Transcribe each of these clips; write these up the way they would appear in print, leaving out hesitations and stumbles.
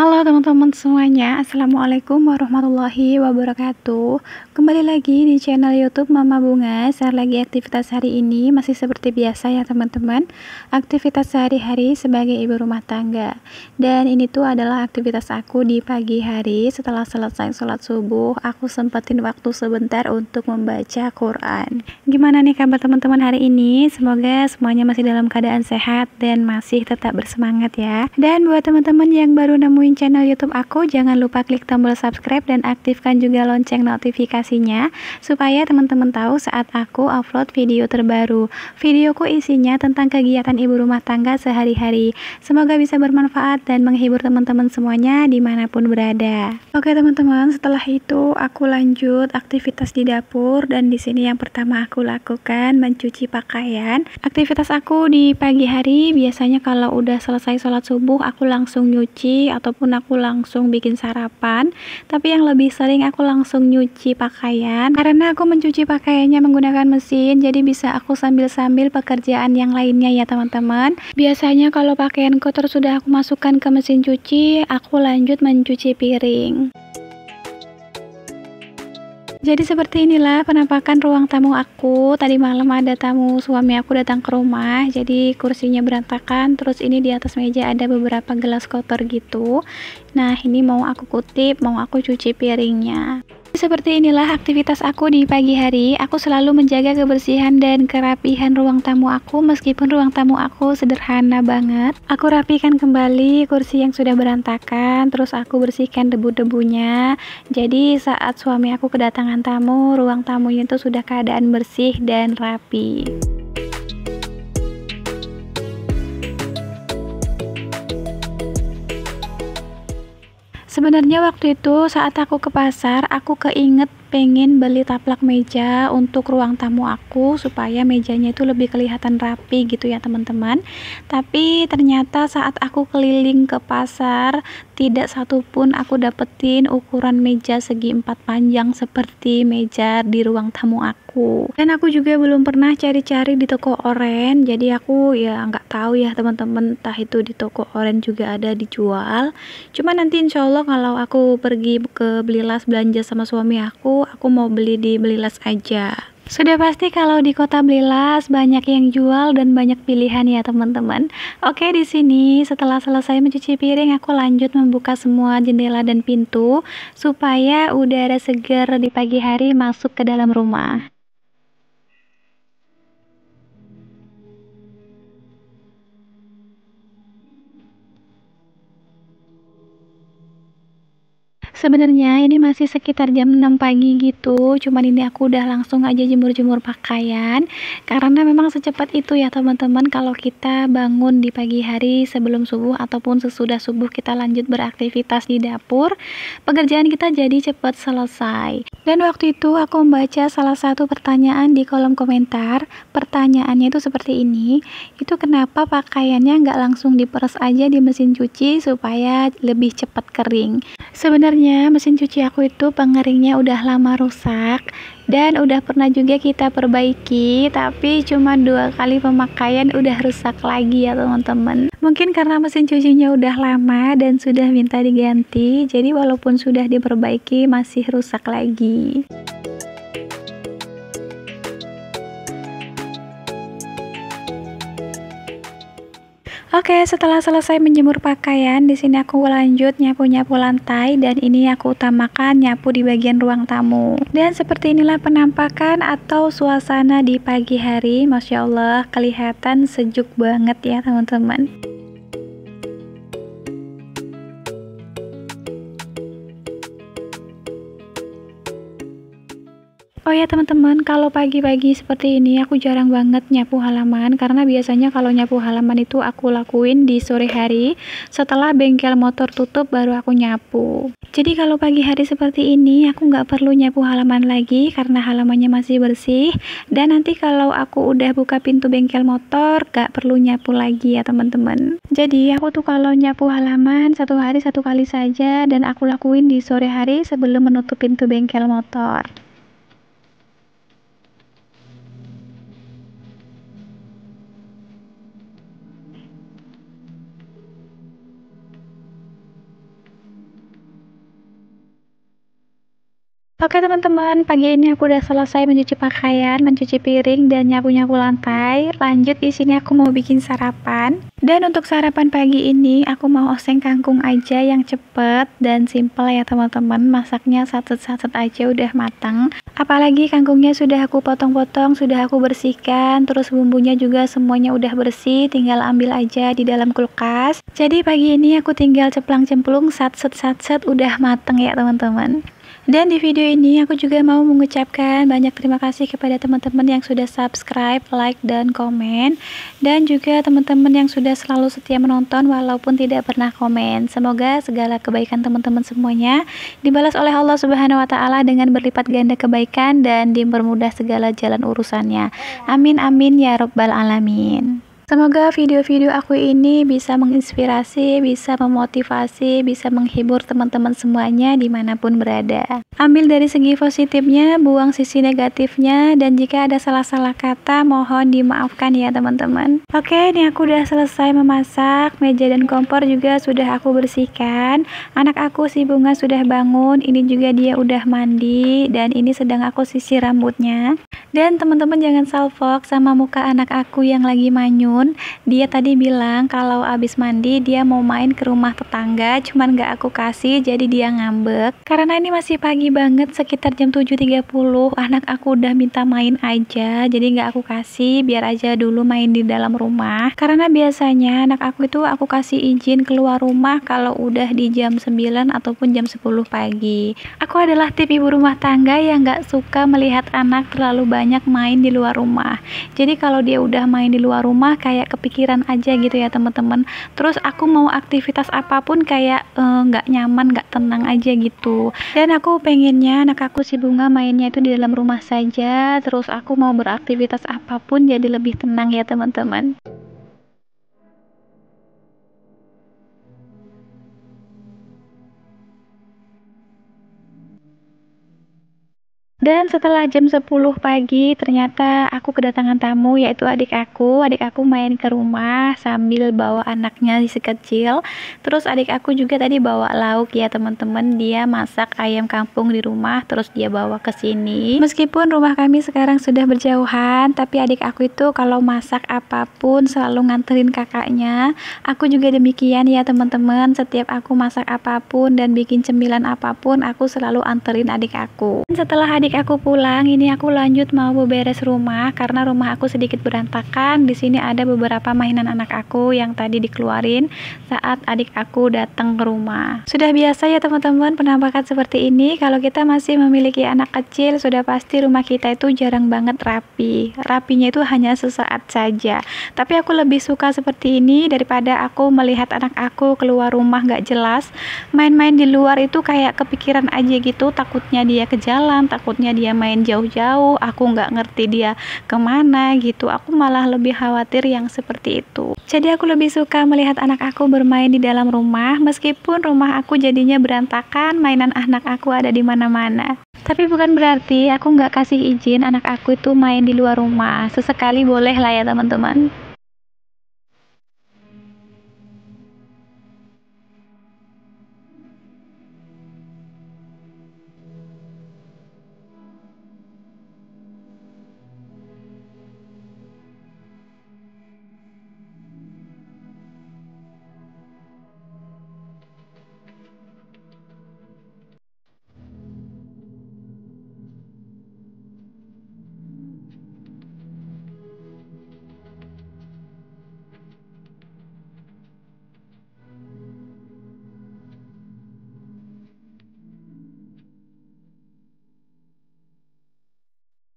Halo teman-teman semuanya, Assalamualaikum warahmatullahi wabarakatuh. Kembali lagi di channel YouTube Mama Bunga. Share lagi aktivitas hari ini, masih seperti biasa ya teman-teman. Aktivitas sehari-hari sebagai ibu rumah tangga. Dan ini tuh adalah aktivitas aku di pagi hari. Setelah selesai sholat subuh, aku sempetin waktu sebentar untuk membaca Quran. Gimana nih kabar teman-teman hari ini? Semoga semuanya masih dalam keadaan sehat dan masih tetap bersemangat ya. Dan buat teman-teman yang baru nemuin channel YouTube aku, jangan lupa klik tombol subscribe dan aktifkan juga lonceng notifikasinya supaya teman-teman tahu saat aku upload video terbaru. Videoku isinya tentang kegiatan ibu rumah tangga sehari-hari. Semoga bisa bermanfaat dan menghibur teman-teman semuanya dimanapun berada. Oke teman-teman, setelah itu aku lanjut aktivitas di dapur, dan di sini yang pertama aku lakukan mencuci pakaian. Aktivitas aku di pagi hari biasanya kalau udah selesai sholat subuh aku langsung nyuci ataupun aku langsung bikin sarapan, tapi yang lebih sering aku langsung nyuci pakaian karena aku mencuci pakaiannya menggunakan mesin, jadi bisa aku sambil-sambil pekerjaan yang lainnya ya teman-teman. Biasanya kalau pakaian kotor sudah aku masukkan ke mesin cuci, aku lanjut mencuci piring. Jadi seperti inilah penampakan ruang tamu aku. Tadi malam ada tamu suami aku datang ke rumah, jadi kursinya berantakan, terus ini di atas meja ada beberapa gelas kotor gitu. Nah, ini mau aku kutip, mau aku cuci piringnya. Seperti inilah aktivitas aku di pagi hari. Aku selalu menjaga kebersihan dan kerapihan ruang tamu aku, meskipun ruang tamu aku sederhana banget. Aku rapikan kembali kursi yang sudah berantakan, terus aku bersihkan debu-debunya. Jadi saat suami aku kedatangan tamu, ruang tamunya itu sudah keadaan bersih dan rapi. Sebenarnya waktu itu saat aku ke pasar, aku keinget pengen beli taplak meja untuk ruang tamu aku supaya mejanya itu lebih kelihatan rapi gitu ya teman-teman. Tapi ternyata saat aku keliling ke pasar, tidak satupun aku dapetin ukuran meja segi 4 panjang seperti meja di ruang tamu aku. Dan aku juga belum pernah cari-cari di toko oren, jadi aku ya nggak tahu ya teman-teman, entah itu di toko oren juga ada dijual. Cuma nanti insya Allah kalau aku pergi ke Blilas belanja sama suami aku mau beli di Blilas aja. Sudah pasti kalau di kota Blilas banyak yang jual dan banyak pilihan ya teman-teman. Oke, di sini setelah selesai mencuci piring, aku lanjut membuka semua jendela dan pintu supaya udara segar di pagi hari masuk ke dalam rumah. Sebenarnya ini masih sekitar jam 6 pagi gitu, cuman ini aku udah langsung aja jemur-jemur pakaian karena memang secepat itu ya teman-teman kalau kita bangun di pagi hari sebelum subuh ataupun sesudah subuh kita lanjut beraktivitas di dapur, pekerjaan kita jadi cepat selesai. Dan waktu itu aku membaca salah satu pertanyaan di kolom komentar. Pertanyaannya itu seperti ini, itu kenapa pakaiannya nggak langsung diperes aja di mesin cuci supaya lebih cepat kering. Sebenarnya mesin cuci aku itu pengeringnya udah lama rusak dan udah pernah juga kita perbaiki, tapi cuma 2 kali pemakaian udah rusak lagi ya teman-teman. Mungkin karena mesin cucinya udah lama dan sudah minta diganti, jadi walaupun sudah diperbaiki masih rusak lagi. Oke, setelah selesai menjemur pakaian, di sini aku lanjut nyapu-nyapu lantai, dan ini aku utamakan nyapu di bagian ruang tamu. Dan seperti inilah penampakan atau suasana di pagi hari. Masya Allah, kelihatan sejuk banget ya teman-teman. Oh ya teman-teman, kalau pagi-pagi seperti ini aku jarang banget nyapu halaman karena biasanya kalau nyapu halaman itu aku lakuin di sore hari setelah bengkel motor tutup baru aku nyapu. Jadi kalau pagi hari seperti ini aku nggak perlu nyapu halaman lagi karena halamannya masih bersih, dan nanti kalau aku udah buka pintu bengkel motor nggak perlu nyapu lagi ya teman-teman. Jadi aku tuh kalau nyapu halaman 1 hari 1 kali saja, dan aku lakuin di sore hari sebelum menutup pintu bengkel motor. Oke teman-teman, pagi ini aku udah selesai mencuci pakaian, mencuci piring, dan nyapu-nyapu lantai. Lanjut di sini aku mau bikin sarapan. Dan untuk sarapan pagi ini aku mau oseng kangkung aja yang cepet dan simple ya teman-teman. Masaknya satset-satset aja udah matang. Apalagi kangkungnya sudah aku potong-potong, sudah aku bersihkan, terus bumbunya juga semuanya udah bersih, tinggal ambil aja di dalam kulkas. Jadi pagi ini aku tinggal ceplang-cemplung, satset-satset udah mateng ya teman-teman. Dan di video ini aku juga mau mengucapkan banyak terima kasih kepada teman-teman yang sudah subscribe, like, dan komen. Dan juga teman-teman yang sudah selalu setia menonton walaupun tidak pernah komen. Semoga segala kebaikan teman-teman semuanya dibalas oleh Allah Subhanahu wa Ta'ala dengan berlipat ganda kebaikan dan dipermudah segala jalan urusannya. Amin amin ya robbal alamin. Semoga video-video aku ini bisa menginspirasi, bisa memotivasi, bisa menghibur teman-teman semuanya dimanapun berada. Ambil dari segi positifnya, buang sisi negatifnya, dan jika ada salah-salah kata mohon dimaafkan ya teman-teman. Oke, ini aku udah selesai memasak, meja dan kompor juga sudah aku bersihkan. Anak aku si Bunga sudah bangun, ini juga dia udah mandi, dan ini sedang aku sisir rambutnya. Dan teman-teman jangan salfok sama muka anak aku yang lagi manyun. Dia tadi bilang kalau abis mandi dia mau main ke rumah tetangga, cuman gak aku kasih, jadi dia ngambek. Karena ini masih pagi banget, sekitar jam 7.30, anak aku udah minta main aja, jadi gak aku kasih, biar aja dulu main di dalam rumah. Karena biasanya anak aku itu aku kasih izin keluar rumah kalau udah di jam 9 ataupun jam 10 pagi. Aku adalah tipe ibu rumah tangga yang gak suka melihat anak terlalu banyak main di luar rumah. Jadi kalau dia udah main di luar rumah kayak kepikiran aja gitu ya teman-teman. Terus aku mau aktivitas apapun kayak nggak nyaman, nggak tenang aja gitu. Dan aku pengennya anak aku si Bunga mainnya itu di dalam rumah saja. Terus aku mau beraktivitas apapun jadi lebih tenang ya teman-teman. Dan setelah jam 10 pagi ternyata aku kedatangan tamu yaitu adik aku. Adik aku main ke rumah sambil bawa anaknya si kecil. Terus adik aku juga tadi bawa lauk ya teman-teman. Dia masak ayam kampung di rumah terus dia bawa ke sini. Meskipun rumah kami sekarang sudah berjauhan, tapi adik aku itu kalau masak apapun selalu nganterin kakaknya. Aku juga demikian ya teman-teman. Setiap aku masak apapun dan bikin cemilan apapun, aku selalu anterin adik aku. Dan setelah adik aku pulang, ini aku lanjut mau beberes rumah karena rumah aku sedikit berantakan. Di sini ada beberapa mainan anak aku yang tadi dikeluarin saat adik aku datang ke rumah. Sudah biasa ya teman-teman penampakan seperti ini. Kalau kita masih memiliki anak kecil, sudah pasti rumah kita itu jarang banget rapi. Rapinya itu hanya sesaat saja. Tapi aku lebih suka seperti ini daripada aku melihat anak aku keluar rumah gak jelas. Main-main di luar itu kayak kepikiran aja gitu, takutnya dia ke jalan, takutnya dia main jauh-jauh, aku nggak ngerti dia kemana gitu. Aku malah lebih khawatir yang seperti itu. Jadi aku lebih suka melihat anak aku bermain di dalam rumah, meskipun rumah aku jadinya berantakan, mainan anak aku ada di mana-mana. Tapi bukan berarti aku nggak kasih izin anak aku itu main di luar rumah. Sesekali boleh lah ya teman-teman.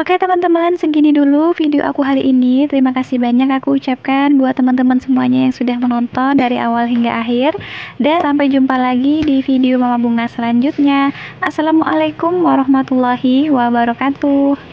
Oke teman-teman, segini dulu video aku hari ini. Terima kasih banyak aku ucapkan buat teman-teman semuanya yang sudah menonton dari awal hingga akhir. Dan sampai jumpa lagi di video Mama Bunga selanjutnya. Assalamualaikum warahmatullahi wabarakatuh.